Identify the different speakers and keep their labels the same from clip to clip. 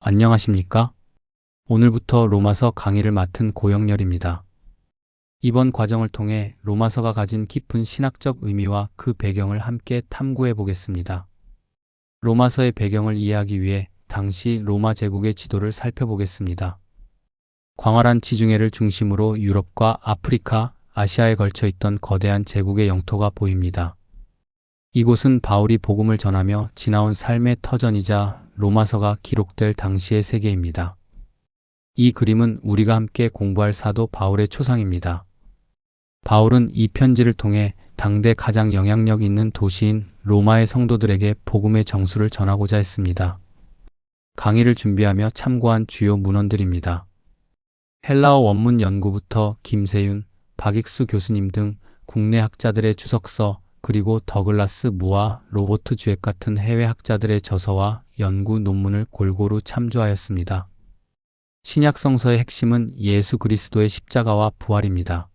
Speaker 1: 안녕하십니까? 오늘부터 로마서 강의를 맡은 고영렬입니다. 이번 과정을 통해 로마서가 가진 깊은 신학적 의미와 그 배경을 함께 탐구해 보겠습니다. 로마서의 배경을 이해하기 위해 당시 로마 제국의 지도를 살펴보겠습니다. 광활한 지중해를 중심으로 유럽과 아프리카, 아시아에 걸쳐 있던 거대한 제국의 영토가 보입니다. 이곳은 바울이 복음을 전하며 지나온 삶의 터전이자 로마서가 기록될 당시의 세계입니다. 이 그림은 우리가 함께 공부할 사도 바울의 초상입니다. 바울은 이 편지를 통해 당대 가장 영향력 있는 도시인 로마의 성도들에게 복음의 정수를 전하고자 했습니다. 강의를 준비하며 참고한 주요 문헌들입니다. 헬라어 원문 연구부터 김세윤, 박익수 교수님 등 국내 학자들의 주석서, 그리고 더글라스 무와 로버트 주액 같은 해외 학자들의 저서와 연구 논문을 골고루 참조하였습니다. 신약 성서의 핵심은 예수 그리스도의 십자가와 부활입니다.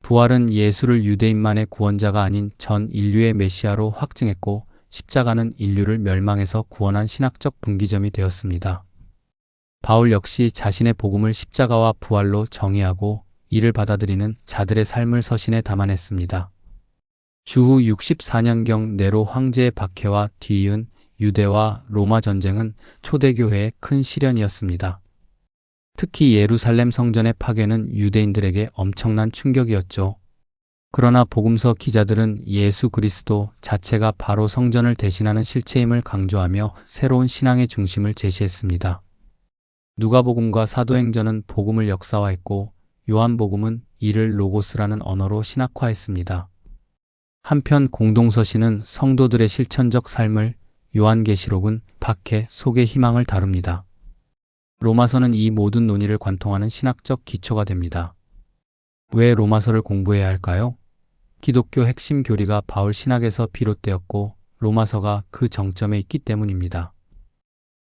Speaker 1: 부활은 예수를 유대인만의 구원자가 아닌 전 인류의 메시아로 확증했고, 십자가는 인류를 멸망에서 구원한 신학적 분기점이 되었습니다. 바울 역시 자신의 복음을 십자가와 부활로 정의하고 이를 받아들이는 자들의 삶을 서신에 담아냈습니다. 주후 64년경 네로 황제의 박해와 뒤이은 유대와 로마 전쟁은 초대교회의 큰 시련이었습니다. 특히 예루살렘 성전의 파괴는 유대인들에게 엄청난 충격이었죠. 그러나 복음서 기자들은 예수 그리스도 자체가 바로 성전을 대신하는 실체임을 강조하며 새로운 신앙의 중심을 제시했습니다. 누가복음과 사도행전은 복음을 역사화했고, 요한복음은 이를 로고스라는 언어로 신학화했습니다. 한편 공동서신은 성도들의 실천적 삶을, 요한계시록은 박해 속의 희망을 다룹니다. 로마서는 이 모든 논의를 관통하는 신학적 기초가 됩니다. 왜 로마서를 공부해야 할까요? 기독교 핵심 교리가 바울 신학에서 비롯되었고, 로마서가 그 정점에 있기 때문입니다.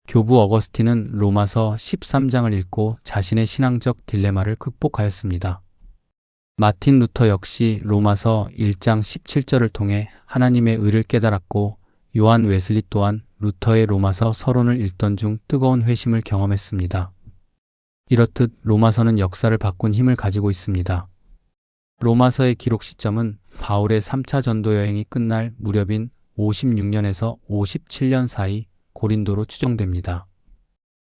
Speaker 1: 교부 어거스틴은 로마서 13장을 읽고 자신의 신앙적 딜레마를 극복하였습니다. 마틴 루터 역시 로마서 1장 17절을 통해 하나님의 의를 깨달았고, 요한 웨슬리 또한 루터의 로마서 서론을 읽던 중 뜨거운 회심을 경험했습니다. 이렇듯 로마서는 역사를 바꾼 힘을 가지고 있습니다. 로마서의 기록 시점은 바울의 3차 전도 여행이 끝날 무렵인 56년에서 57년 사이 고린도로 추정됩니다.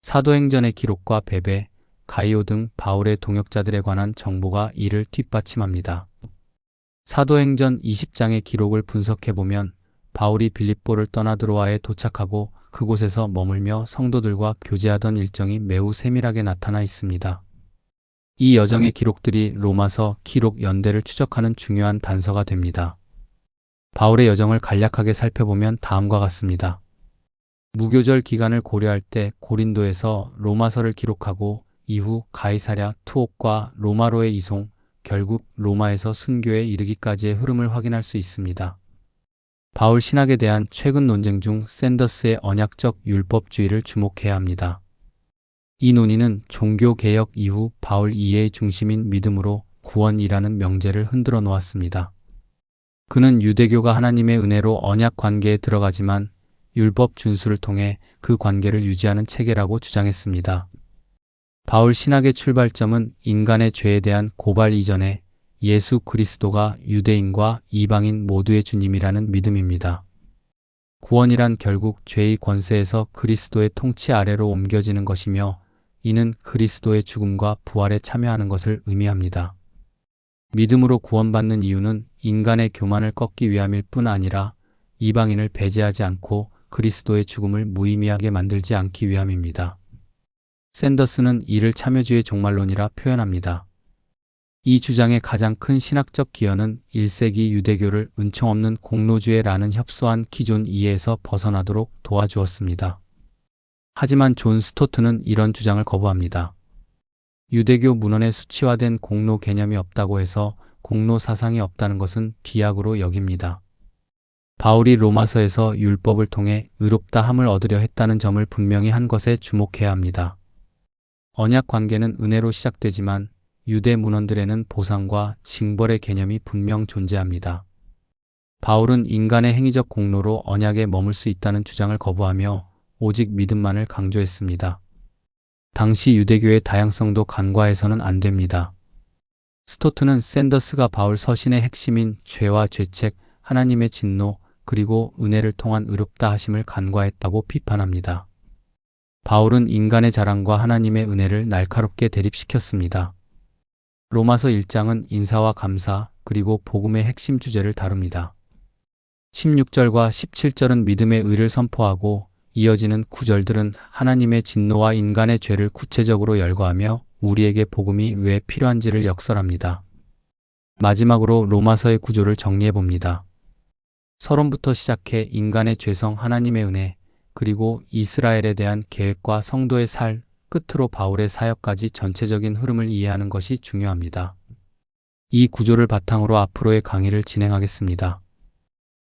Speaker 1: 사도행전의 기록과 베베, 가이오 등 바울의 동역자들에 관한 정보가 이를 뒷받침합니다. 사도행전 20장의 기록을 분석해보면 바울이 빌립보를 떠나 드로아에 도착하고 그곳에서 머물며 성도들과 교제하던 일정이 매우 세밀하게 나타나 있습니다. 이 여정의 기록들이 로마서 기록 연대를 추적하는 중요한 단서가 됩니다. 바울의 여정을 간략하게 살펴보면 다음과 같습니다. 무교절 기간을 고려할 때 고린도에서 로마서를 기록하고 이후 가이사랴, 투옥과 로마로의 이송, 결국 로마에서 순교에 이르기까지의 흐름을 확인할 수 있습니다. 바울 신학에 대한 최근 논쟁 중 샌더스의 언약적 율법주의를 주목해야 합니다. 이 논의는 종교개혁 이후 바울 이해의 중심인 믿음으로 구원이라는 명제를 흔들어 놓았습니다. 그는 유대교가 하나님의 은혜로 언약 관계에 들어가지만 율법 준수를 통해 그 관계를 유지하는 체계라고 주장했습니다. 바울 신학의 출발점은 인간의 죄에 대한 고발 이전에 예수 그리스도가 유대인과 이방인 모두의 주님이라는 믿음입니다. 구원이란 결국 죄의 권세에서 그리스도의 통치 아래로 옮겨지는 것이며, 이는 그리스도의 죽음과 부활에 참여하는 것을 의미합니다. 믿음으로 구원받는 이유는 인간의 교만을 꺾기 위함일 뿐 아니라 이방인을 배제하지 않고 그리스도의 죽음을 무의미하게 만들지 않기 위함입니다. 샌더스는 이를 참여주의 종말론이라 표현합니다. 이 주장의 가장 큰 신학적 기여는 1세기 유대교를 은총 없는 공로주의라는 협소한 기존 이해에서 벗어나도록 도와주었습니다. 하지만 존 스토트는 이런 주장을 거부합니다. 유대교 문헌에 수치화된 공로 개념이 없다고 해서 공로 사상이 없다는 것은 비약으로 여깁니다. 바울이 로마서에서 율법을 통해 의롭다함을 얻으려 했다는 점을 분명히 한 것에 주목해야 합니다. 언약 관계는 은혜로 시작되지만 유대 문헌들에는 보상과 징벌의 개념이 분명 존재합니다. 바울은 인간의 행위적 공로로 언약에 머물 수 있다는 주장을 거부하며 오직 믿음만을 강조했습니다. 당시 유대교의 다양성도 간과해서는 안 됩니다. 스토트는 샌더스가 바울 서신의 핵심인 죄와 죄책, 하나님의 진노, 그리고 은혜를 통한 의롭다 하심을 간과했다고 비판합니다. 바울은 인간의 자랑과 하나님의 은혜를 날카롭게 대립시켰습니다. 로마서 1장은 인사와 감사, 그리고 복음의 핵심 주제를 다룹니다. 16절과 17절은 믿음의 의를 선포하고 이어지는 구절들은 하나님의 진노와 인간의 죄를 구체적으로 열거하며 우리에게 복음이 왜 필요한지를 역설합니다. 마지막으로 로마서의 구조를 정리해 봅니다. 서론부터 시작해 인간의 죄성, 하나님의 은혜, 그리고 이스라엘에 대한 계획과 성도의 살, 끝으로 바울의 사역까지 전체적인 흐름을 이해하는 것이 중요합니다. 이 구조를 바탕으로 앞으로의 강의를 진행하겠습니다.